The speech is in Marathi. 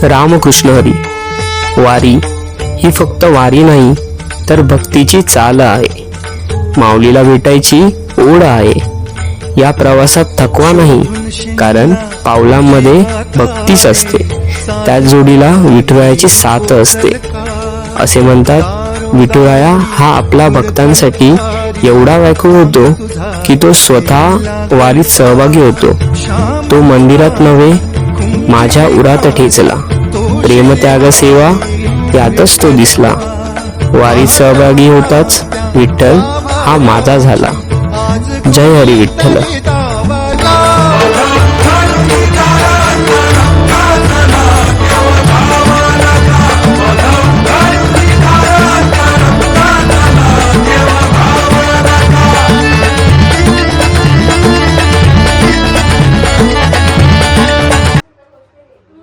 रामकृष्ण हरी. वारी ही फक्त वारी नाही तर भक्तीची चाल आहे. माऊलीला भेटायची ओढ आहे. या प्रवासात थकवा नाही, कारण पावलांमध्ये भक्तीच असते. त्याच जोडीला विठुरायाची साथ असते. असे म्हणतात, विठुराया हा आपल्या भक्तांसाठी एवढा व्याकुळ होतो की तो स्वतः वारीत सहभागी होतो. तो मंदिरात नव्हे, माझ्या उरात ठेचला. प्रेम त्याग सेवा यातच तो दिसला. वारीत सहभागी होताच विठ्ठल हा माझा झाला. जय हरी विठ्ठल.